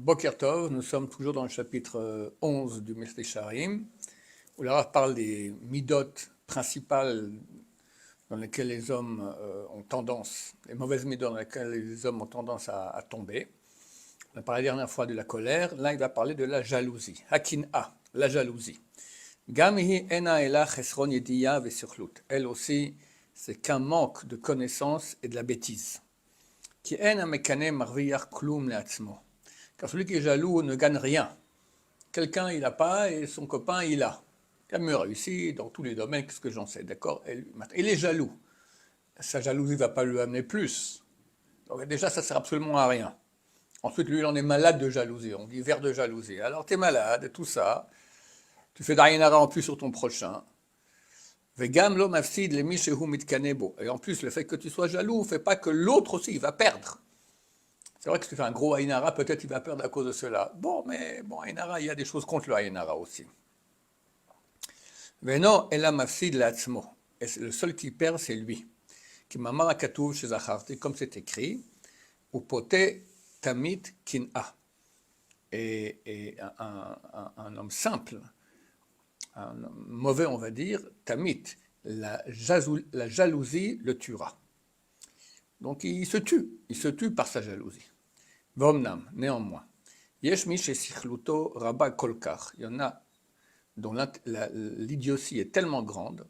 Boker Tov, nous sommes toujours dans le chapitre 11 du Meshech Sharim, où le Rav parle des midot principales dans lesquelles les hommes ont tendance, les mauvaises midot dans lesquelles les hommes ont tendance à tomber. On a parlé la dernière fois de la colère, là il va parler de la jalousie, hakin'a, la jalousie. Gamhi ena ela chesron yediya vesurchlut. Elle aussi, c'est qu'un manque de connaissance et de la bêtise. Ki en amekane marviyach klum leatzmo. Car celui qui est jaloux ne gagne rien. Quelqu'un il n'a pas et son copain il a. Il a mieux réussi dans tous les domaines, qu'est-ce que j'en sais, d'accord? Il est jaloux. Sa jalousie ne va pas lui amener plus. Donc déjà, ça ne sert absolument à rien. Ensuite, lui, il en est malade de jalousie. On dit vers de jalousie. Alors, tu es malade et tout ça. Tu fais d'Aïnara en plus sur ton prochain. Vegam lo mafsid le mishehu mitkanebo. Et en plus, le fait que tu sois jaloux ne fait pas que l'autre aussi, il va perdre. C'est vrai que si tu fais un gros Aïnara, peut-être il va perdre à cause de cela. Bon, mais bon, Aïnara, il y a des choses contre le Aïnara aussi. Veno ela mafsid l'atzmo. Et le seul qui perd, c'est lui. Qui mamara katouv chez Zacharti, comme c'est écrit, ou poté tamit kin'a. Et un homme simple, un homme mauvais, on va dire, tamit, la jalousie le tuera. Donc il se tue par sa jalousie. Vomnam, néanmoins. Yeshmi chez Sichluto Rabba Kolkar. Il y en a dont l'idiotie est tellement grande.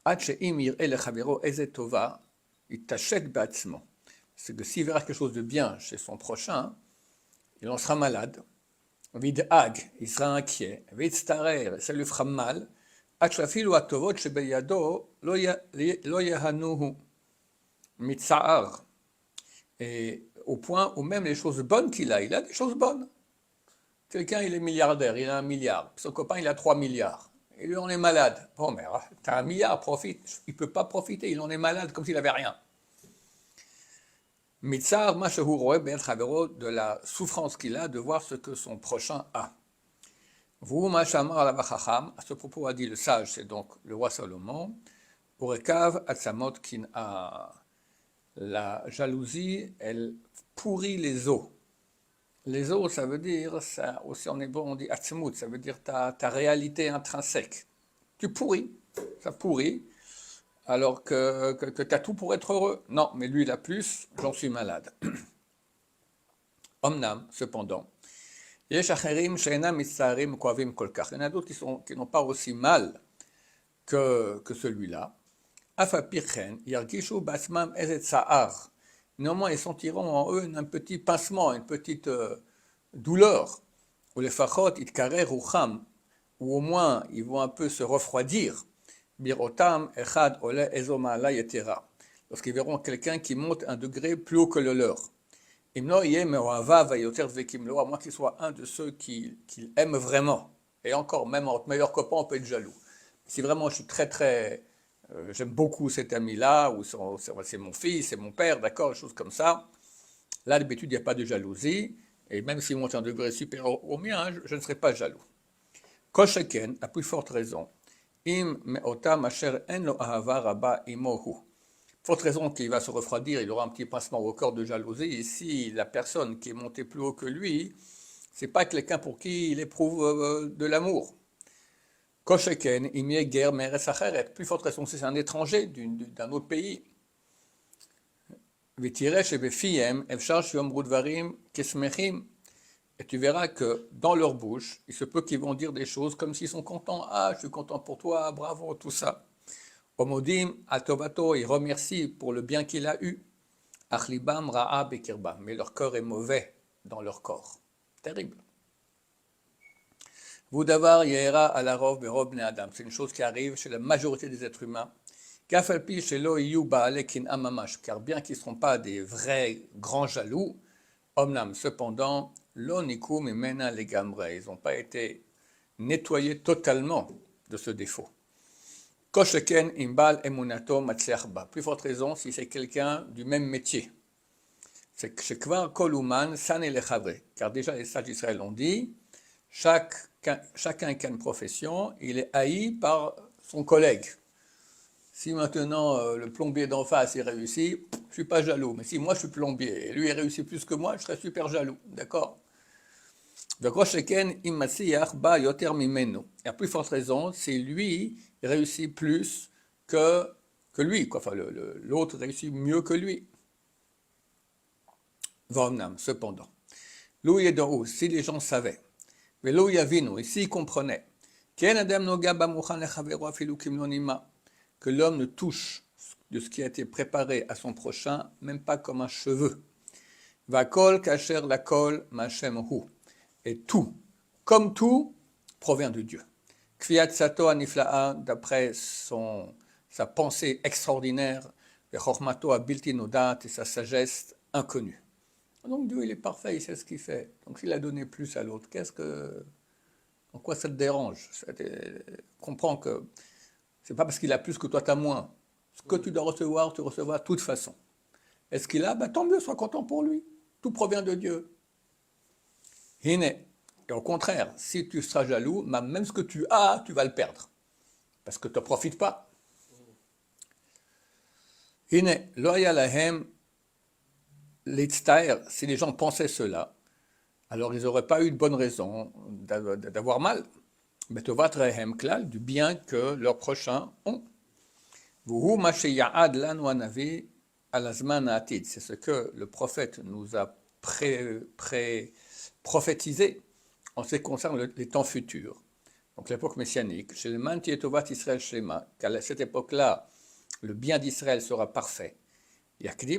Ad imir el chavero ezetova, il t'achète batzmo. C'est que s'il verra quelque chose de bien chez son prochain, il en sera malade. Vid'ag, il sera inquiet. Vid'starer, ça lui fera mal. Ad shafilu atovot shebeyado lo yahanuhu. Mitza'ar. Et au point où même les choses bonnes qu'il a des choses bonnes. Quelqu'un, il est milliardaire, il a 1 milliard. Son copain, il a 3 milliards. Et lui, on est malade. Bon, mais t'as 1 milliard, profite. Il ne peut pas profiter, il en est malade comme s'il n'avait rien. Mitza'ar, mashahu roe ben chavero, de la souffrance qu'il a de voir ce que son prochain a. Vous, mashamar alavachacham, à ce propos a dit le sage, c'est donc le roi Salomon, urekav atsamot kin'a. La jalousie, elle pourrit les os. Les os, ça veut dire, ça, aussi en hébreu on dit atzmut, ça veut dire ta réalité intrinsèque. Tu pourris, ça pourrit, alors que tu as tout pour être heureux. Non, mais lui il a plus, j'en suis malade. Omnam, cependant, il y en a d'autres qui n'ont pas aussi mal que celui-là. Néanmoins, ils sentiront en eux un petit pincement, une petite douleur. Ou les fachot, ou au moins ils vont un peu se refroidir. Birotam, echad, ole, ezomala, yetera. Lorsqu'ils verront quelqu'un qui monte un degré plus haut que le leur. Imno yé meoava vayoter vekimlo, à moins qu'il soit un de ceux qu'il aime vraiment. Et encore, même entre meilleurs copains, on peut être jaloux. Si vraiment je suis très j'aime beaucoup cet ami-là, ou c'est mon fils, c'est mon père, d'accord, des choses comme ça. Là, d'habitude, il n'y a pas de jalousie, et même s'il monte un degré supérieur au mien, je ne serai pas jaloux. Kosheken, à plus forte raison, im me'otam asher en lo ahava rabba imohu. Forte raison qu'il va se refroidir, il aura un petit pincement au corps de jalousie, et si la personne qui est montée plus haut que lui, c'est pas quelqu'un pour qui il éprouve de l'amour. Kosheken, imie guerre meres acheret. Plus forte raison, si c'est un étranger d'un autre pays. Vitiresh ebefiem, efshar shiomru dvarim kesmechim. Et tu verras que dans leur bouche, il se peut qu'ils vont dire des choses comme s'ils sont contents. Ah, je suis content pour toi, bravo, tout ça. Omodim atovato, ils remercient pour le bien qu'il a eu. Achlibam ra'a bekirbam. Mais leur corps est mauvais dans leur corps. Terrible. Voudavar yera alarov berov bnei adam. C'est une chose qui arrive chez la majorité des êtres humains. Kafalpi shelo iyu baale kin'a mamash. Car bien qu'ils ne seront pas des vrais grands jaloux, omnam, cependant, lo niku mimena legamre. Ils n'ont pas été nettoyés totalement de ce défaut. Kosheken imbal emunato matzliach ba. Plus forte raison si c'est quelqu'un du même métier. C'est que shekvar koluman san elechavre. Car déjà les sages d'Israël ont dit, chacun qui a une profession, il est haï par son collègue. Si maintenant le plombier d'en face il réussit, je ne suis pas jaloux. Mais si moi je suis plombier et lui il réussit plus que moi, je serais super jaloux. D'accord? וכל שכן אם מצליח בא יותר ממנו. Et à plus forte raison, c'est lui qui réussit plus que lui, quoi. Enfin, l'autre réussit mieux que lui. Vaomnam, cependant. L'où yedou, si les gens savaient, mais l'où yavinu, et s'ils comprenaient, que l'homme ne touche de ce qui a été préparé à son prochain, même pas comme un cheveu. Vakol kasher lakol machem hu. Et tout, comme tout, provient de Dieu. Kviat sato anifla'a, d'après sa pensée extraordinaire, et chormato abilti nodat, et sa sagesse inconnue. Donc Dieu, il est parfait, il sait ce qu'il fait. Donc s'il a donné plus à l'autre, en quoi ça te dérange? Comprends que c'est pas parce qu'il a plus que toi t'as moins. Ce que tu dois recevoir, tu recevras de toute façon. Est-ce qu'il a? Tant mieux, sois content pour lui. Tout provient de Dieu. Hine. Et au contraire, si tu seras jaloux, même ce que tu as, tu vas le perdre. Parce que tu ne profites pas. Hine. Loya lahem l'itstaer. Si les gens pensaient cela, alors ils n'auraient pas eu de bonne raison d'avoir mal. Mais tovat rehem klal, du bien que leurs prochains ont. Vuhu masheya'ad lanu anavi alazman atid. C'est ce que le prophète nous a prophétisé en ce qui concerne les temps futurs. Donc l'époque messianique, chez le Manti et Tovat Israël Shema, qu'à cette époque-là, le bien d'Israël sera parfait. Dieu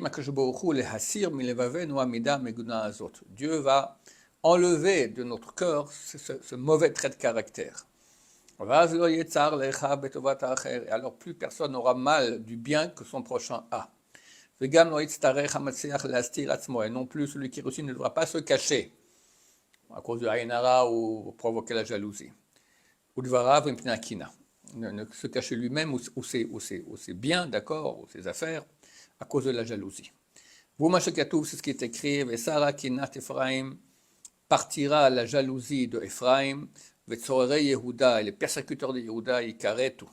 va enlever de notre cœur ce mauvais trait de caractère. Et alors plus personne n'aura mal du bien que son prochain a. Et non plus celui qui réussit ne devra pas se cacher à cause de Aïnara ou provoquer la jalousie. Ou ne se cacher lui-même ou ses biens, d'accord, ou ses affaires, à cause de la jalousie. C'est ce qui est écrit, et Sarah Kinat Ephraim partira à la jalousie de Ephraim, et les persécuteurs de Yehuda, Ikaretu,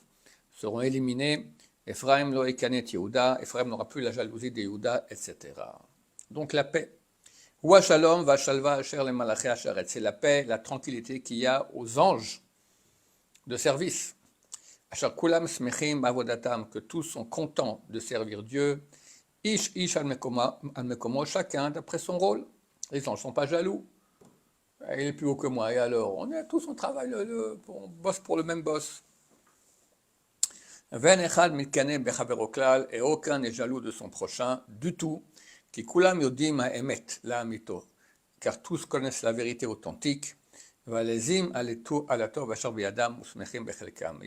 seront éliminés. Ephraim lo ekanet Yehuda, Ephraim n'aura plus la jalousie de Yehuda, etc. Donc la paix. Wa shalom va shalva asher le malaché asharet. C'est la paix, la tranquillité qu'il y a aux anges de service. Asher kulam smechim avodatam, que tous sont contents de servir Dieu. Ish al mekomo, chacun d'après son rôle. Les anges ne sont pas jaloux. Il est plus haut que moi, et alors? On est tous en travail, on bosse pour le même boss. Et aucun n'est jaloux de son prochain du tout, car tous connaissent la vérité authentique. Ils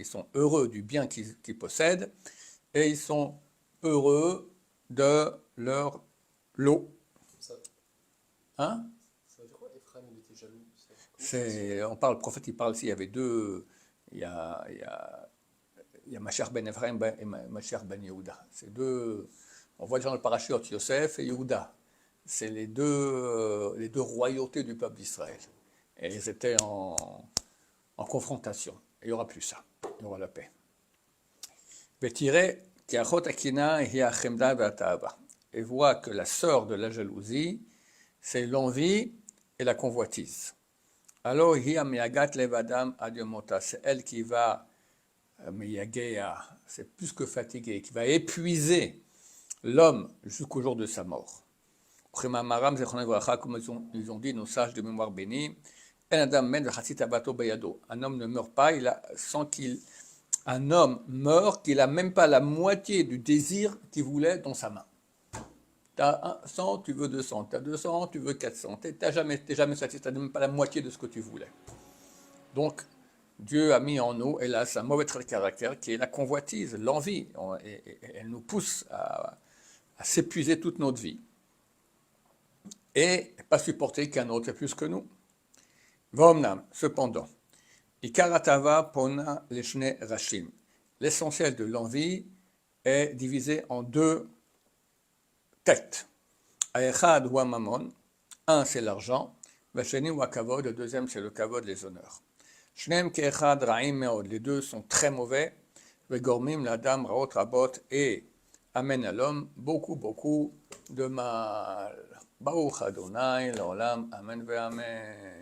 sont heureux du bien qu'ils possèdent et ils sont heureux de leur lot. Hein? Ça veut dire quoi, Ephraim, il était jaloux? Le prophète il parle ici, il y avait deux, il y a Mashiach ben Ephraim et Mashiach ben Yehuda. C'est deux, on voit dans le parachute Yosef et Yehuda. C'est les deux royautés du peuple d'Israël. Et ils étaient en confrontation. Et il n'y aura plus ça. Il y aura la paix. Et voit que la sœur de la jalousie, c'est l'envie et la convoitise. Alors, c'est elle qui va c'est plus que fatigué, qui va épuiser l'homme jusqu'au jour de sa mort. Comme ils ont dit nos sages de mémoire bénie, un homme ne meurt pas un homme meurt qu'il n'a même pas la moitié du désir qu'il voulait dans sa main. Tu as 100, tu veux 200, tu as 200, tu veux 400, tu n'es jamais satisfait, tu n'as même pas la moitié de ce que tu voulais. Donc, Dieu a mis en nous, hélas, un mauvais trait de caractère qui est la convoitise, l'envie. Et elle nous pousse à s'épuiser toute notre vie et pas supporter qu'un autre ait plus que nous. Vomnam, cependant, Ikaratava pona leshne rashim. L'essentiel de l'envie est divisé en deux têtes. Aechad ou mamon, un c'est l'argent, vasheni ou kavod, le deuxième c'est le kavod, les honneurs. Shneim keechad ra'im meod, les deux sont très mauvais, vegormim l'adam raot rabot, et amènent à l'homme beaucoup de mal. Baruch Adonai, l'olam, amen ve amen.